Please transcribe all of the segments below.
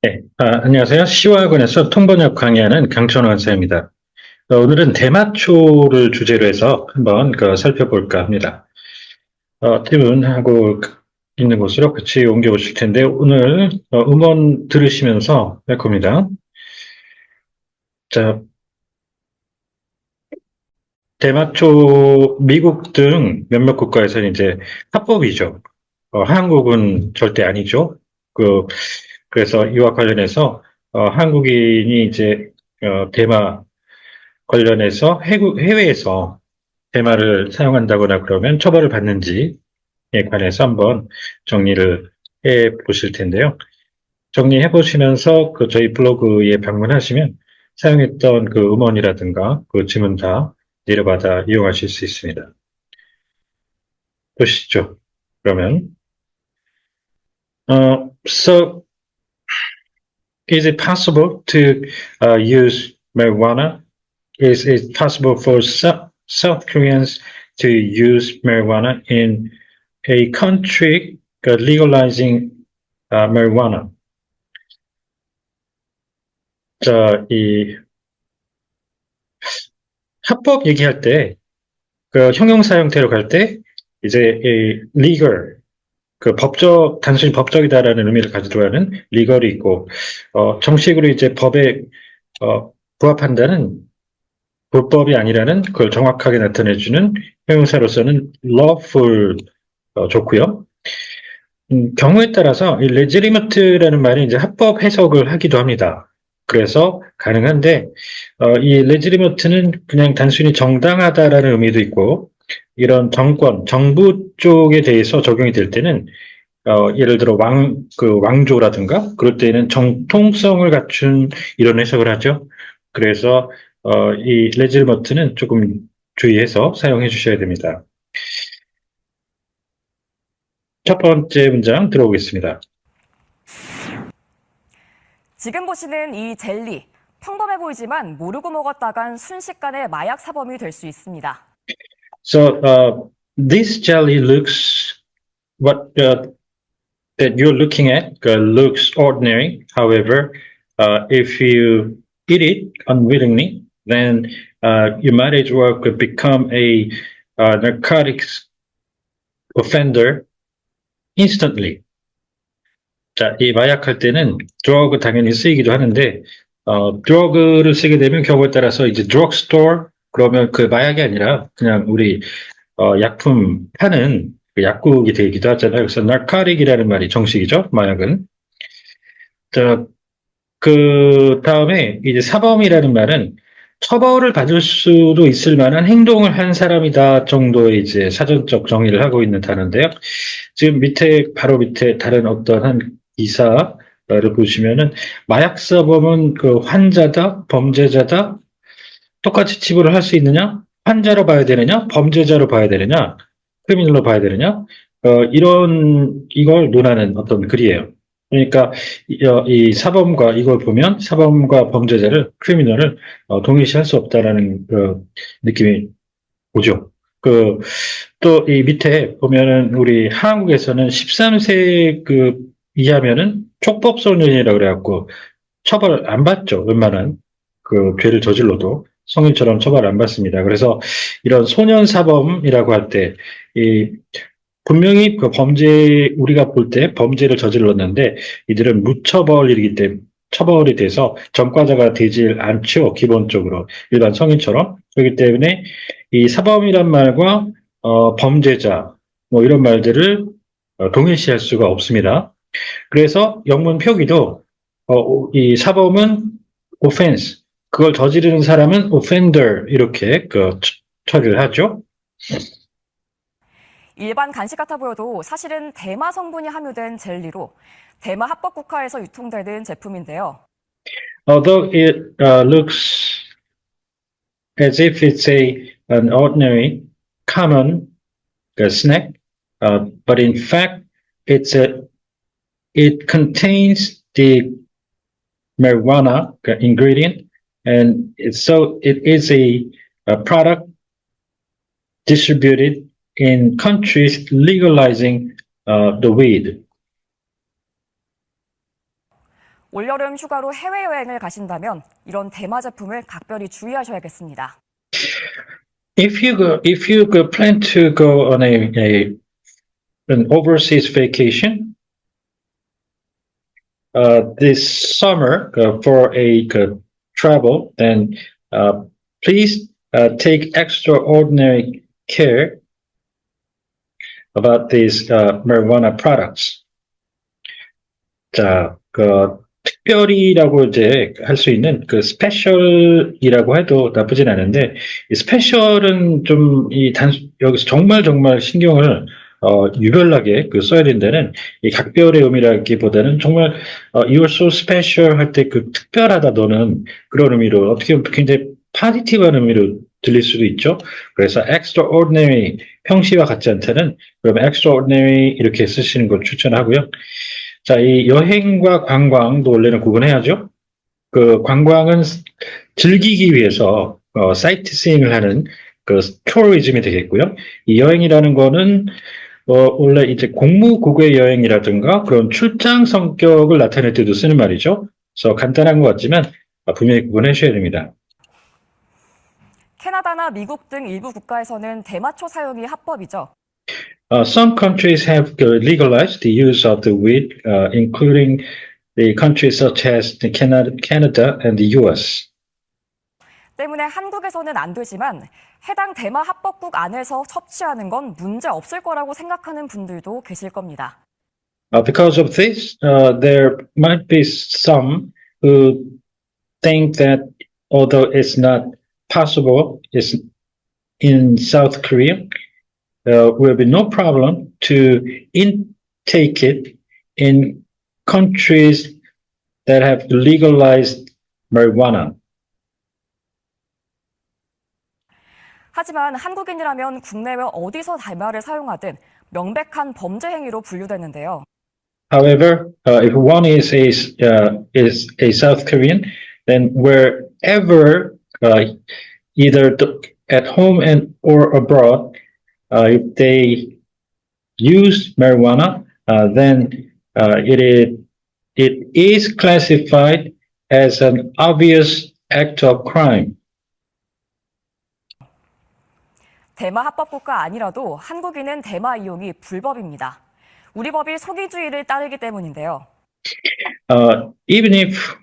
네, 안녕하세요. 시와학원에서 통번역 강의하는 강천호 원사입니다. 오늘은 대마초를 주제로 해서 한번 살펴볼까 합니다. 질문하고 있는 곳으로 같이 옮겨보실 텐데, 오늘 음원 들으시면서 할 겁니다. 자, 대마초, 미국 등 몇몇 국가에서는 이제 합법이죠. 한국은 절대 아니죠. 그래서 이와 관련해서 한국인이 이제 대마 관련해서 해외에서 대마를 사용한다거나 그러면 처벌을 받는지에 관해서 한번 정리를 해 보실 텐데요. 정리해 보시면서 저희 블로그에 방문하시면 사용했던 음원이라든가 지문 다 내려받아 이용하실 수 있습니다. 보시죠. 그러면, so is it possible to use marijuana? Is it possible for South Koreans to use marijuana in a country legalizing marijuana? 자, 이 합법 얘기할 때, 형용사 형태로 갈 때, 이제 이 legal, 단순히 법적이다라는 의미를 가지고 하는 legal이 있고, 정식으로 이제 법에 부합한다는 불법이 아니라는 그걸 정확하게 나타내주는 형용사로서는 lawful 좋고요. 경우에 따라서 이 레지리머트라는 말이 이제 합법 해석을 하기도 합니다. 그래서 가능한데 이 레지리머트는 그냥 단순히 정당하다라는 의미도 있고 이런 정부 쪽에 대해서 적용이 될 때는 예를 들어 왕조라든가 그럴 때는 정통성을 갖춘 이런 해석을 하죠. 그래서 이 레지리머트는 조금 주의해서 사용해 주셔야 됩니다. 첫 번째 문장 들어보겠습니다. 지금 보시는 이 젤리, 평범해 보이지만 모르고 먹었다간 순식간에 마약 사범이 될 수 있습니다. So this jelly looks what that you're looking at looks ordinary. However, if you eat it unwittingly, then you might as well could become a narcotics offender instantly. 자, 이 마약할 때는 드러그 당연히 쓰이기도 하는데 드러그를 쓰게 되면 경우에 따라서 이제 드럭스토어 그러면 그 마약이 아니라 그냥 우리 약품 파는 약국이 되기도 하잖아요. 그래서 narcotic이라는 말이 정식이죠. 마약은. 자, 그 다음에 이제 사범이라는 말은 처벌을 받을 수도 있을 만한 행동을 한 사람이다 정도의 이제 사전적 정의를 하고 있는 단어인데요. 지금 바로 밑에 다른 어떤 한 기사를 보시면은 마약 사범은 환자다, 범죄자다, 똑같이 치부를 할 수 있느냐? 환자로 봐야 되느냐? 범죄자로 봐야 되느냐? 크리미널로 봐야 되느냐? 이걸 논하는 어떤 글이에요. 그러니까 이 사범과 이걸 보면 사범과 범죄자를 크리미널을 동일시할 수 없다라는 느낌이 오죠. 또 이 밑에 보면은 우리 한국에서는 13세 이하면은 촉법소년이라고 그래갖고 처벌 안 받죠. 웬만한 죄를 저질러도 성인처럼 처벌 안 받습니다. 그래서 이런 소년 사범이라고 할 때 이 분명히 우리가 볼 때 범죄를 저질렀는데 이들은 무처벌이기 때문에 처벌이 돼서 전과자가 되질 않죠. 기본적으로 일반 성인처럼. 그렇기 때문에 이 사범이란 말과 범죄자 뭐 이런 말들을 동일시할 수가 없습니다. 그래서 영문 표기도 이 사범은 offense, 그걸 저지르는 사람은 offender 이렇게 처리를 하죠. 일반 간식 같아 보여도 사실은 대마 성분이 함유된 젤리로 대마 합법 국가에서 유통되는 제품인데요. Although it looks as if it's an ordinary, common snack, but in fact, it contains the marijuana ingredient, and it is a product distributed in countries legalizing the weed. 올여름 휴가로 해외여행을 가신다면 이런 대마 제품을 각별히 주의하셔야겠습니다. If you go plan to go on an overseas vacation, this summer for a travel, then please take extraordinary care about these marijuana products. 자, 특별히라고 이제 할 수 있는 스페셜이라고 해도 나쁘진 않은데, 이 스페셜은 좀 여기서 정말 신경을 유별나게 써야 된다는 이 각별의 의미라기보다는 정말 you're so special 할 때 특별하다 너는 그런 의미로 어떻게 보면 굉장히 파지티브한 의미로 들릴 수도 있죠. 그래서 extraordinary 평시와 같지 않다는 그러면 extraordinary 이렇게 쓰시는 걸 추천하고요. 자, 이 여행과 관광도 원래는 구분해야죠. 관광은 즐기기 위해서 사이트시잉을 하는 투어리즘이 되겠고요. 이 여행이라는 거는 원래 이제 공무국외 여행이라든가 그런 출장 성격을 나타낼 때도 쓰는 말이죠. 그래서 간단한 것 같지만 분명히 구분하셔야 됩니다. 캐나다나 미국 등 일부 국가에서는 대마초 사용이 합법이죠. Some countries have legalized the use of the weed, including the countries such as Canada and the US. 때문에 한국에서는 안 되지만 해당 대마 합법국 안에서 섭취하는 건 문제 없을 거라고 생각하는 분들도 계실 겁니다. Because of this, there might be some who think that although it's not possible, it's in South Korea, will be no problem to intake it in countries that have legalized marijuana. 하지만 한국인이라면 국내외 어디서 대마를 사용하든 명백한 범죄 행위로 분류되는데요. However, if one is a South Korean, then wherever, either at home or abroad, if they use marijuana, then it is classified as an obvious act of crime. 대마 합법국가 아니라도 한국인은 대마 이용이 불법입니다. 우리 법이 소기주의를 따르기 때문인데요. Even if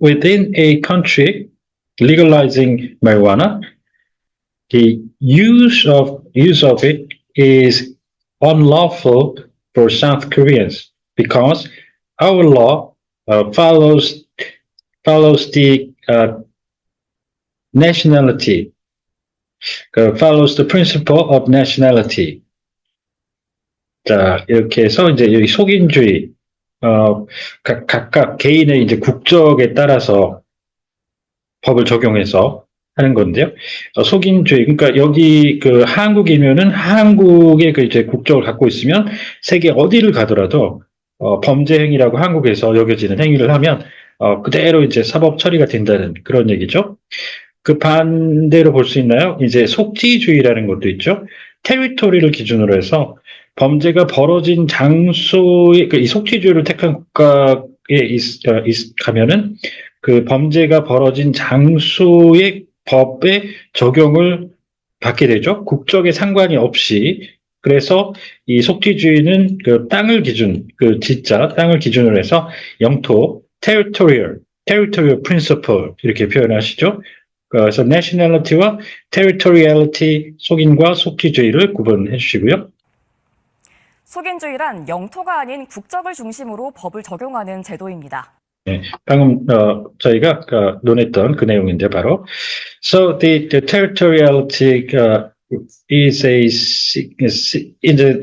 within a country legalizing marijuana, the use of it is unlawful for South Koreans because our law follows the nationality, follows the principle of nationality. 자, 이렇게 해서 이제 여기 속인주의, 각각 개인의 이제 국적에 따라서 법을 적용해서 하는 건데요. 속인주의, 그러니까 여기 한국이면은 한국의 이제 국적을 갖고 있으면 세계 어디를 가더라도 범죄 행위라고 한국에서 여겨지는 행위를 하면 그대로 이제 사법 처리가 된다는 그런 얘기죠. 반대로 볼 수 있나요? 이제 속지주의라는 것도 있죠. 테리토리를 기준으로 해서 범죄가 벌어진 장소에 이 속지주의를 택한 국가에 가면은 범죄가 벌어진 장소의 법에 적용을 받게 되죠. 국적에 상관이 없이. 그래서 이 속지주의는 땅을 기준으로 해서 영토, territorial principle 이렇게 표현하시죠. 그래서 nationality와 territoriality, 속인과 속지주의를 구분해 주시고요. 속인주의란 영토가 아닌 국적을 중심으로 법을 적용하는 제도입니다. 네, 방금 저희가 논했던 그 내용인데 바로 so the territoriality is an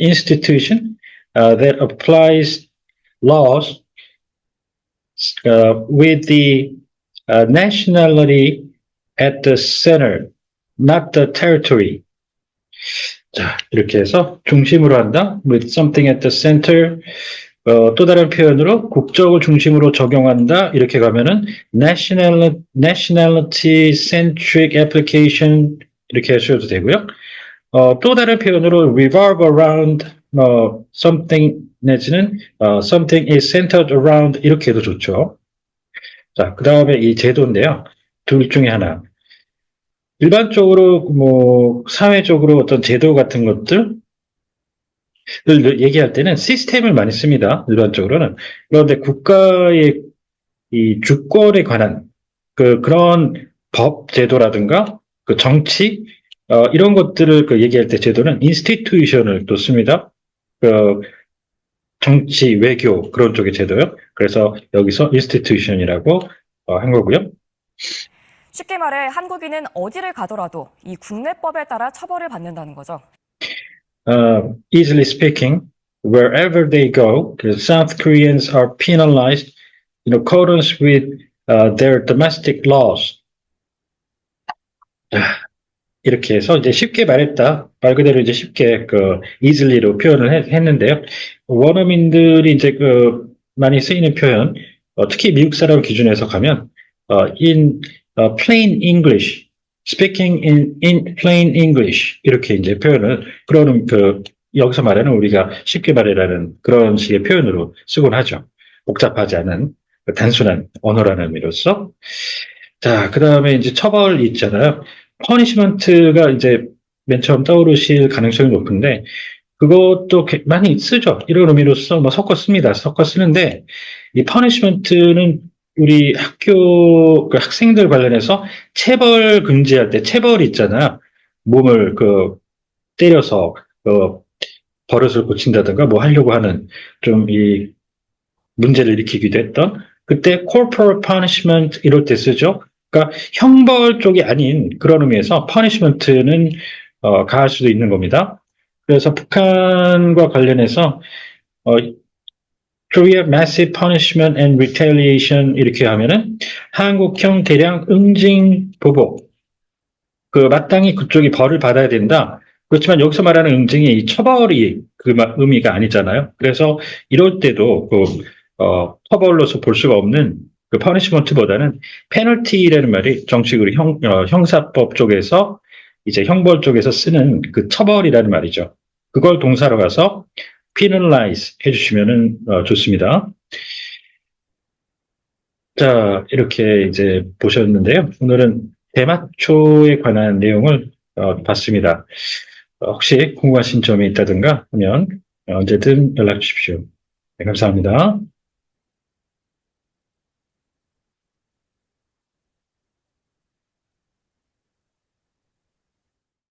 institution that applies laws with the nationality at the center, not the territory. 자, 이렇게 해서 중심으로 한다. with something at the center. 또 다른 표현으로 국적을 중심으로 적용한다. 이렇게 가면은 nationality centric application 이렇게 하셔도 되고요. 또 다른 표현으로 revolve around something 내지는 something is centered around 이렇게 해도 좋죠. 자, 그 다음에 이 제도인데요. 둘 중에 하나. 일반적으로 뭐 사회적으로 어떤 제도 같은 것들을 얘기할 때는 시스템을 많이 씁니다. 일반적으로는. 그런데 국가의 이 주권에 관한 그런 법 제도라든가 그 정치 이런 것들을 얘기할 때 제도는 institution을 또 씁니다. 그 정치, 외교 그런 쪽의 제도요. 그래서 여기서 institution이라고 한 거고요. 쉽게 말해 한국인은 어디를 가더라도 이 국내법에 따라 처벌을 받는다는 거죠. Easily speaking, wherever they go, the South Koreans are penalized in accordance with their domestic laws. 이렇게 해서 이제 쉽게 말했다. 말 그대로 이제 쉽게 easily로 표현을 했는데요. 원어민들이 이제 많이 쓰이는 표현, 특히 미국 사람 기준에서 가면 in plain English, speaking in plain English 이렇게 이제 표현을 그러는 여기서 말하는 우리가 쉽게 말해라는 그런 식의 표현으로 쓰곤 하죠. 복잡하지 않은 단순한 언어라는 의미로서. 자, 그 다음에 이제 처벌이 있잖아요. 퍼니시먼트가 이제 맨 처음 떠오르실 가능성이 높은데, 그것도 많이 쓰죠. 이런 의미로서 뭐 섞어 씁니다. 섞어 쓰는데, 이 퍼니시먼트는 우리 학교 학생들 관련해서 체벌 금지할 때 체벌이 있잖아요. 몸을 때려서 버릇을 고친다든가 뭐 하려고 하는 좀 이 문제를 일으키기도 했던 그때 corporal punishment 이럴 때 쓰죠. 그러니까 형벌 쪽이 아닌 그런 의미에서 punishment는 가할 수도 있는 겁니다. 그래서 북한과 관련해서 Korea massive punishment and retaliation 이렇게 하면은 한국형 대량 응징 보복 마땅히 그쪽이 벌을 받아야 된다. 그렇지만 여기서 말하는 응징이 이 처벌이 의미가 아니잖아요. 그래서 이럴 때도 처벌로서 볼 수가 없는 퍼니시먼트보다는 페널티라는 말이 정식으로 형사법 쪽에서 이제 형벌 쪽에서 쓰는 처벌이라는 말이죠. 그걸 동사로 가서 penalize 해주시면은 좋습니다. 자, 이렇게 이제 보셨는데요. 오늘은 대마초에 관한 내용을 봤습니다. 혹시 궁금하신 점이 있다든가 하면 언제든 연락 주십시오. 네, 감사합니다.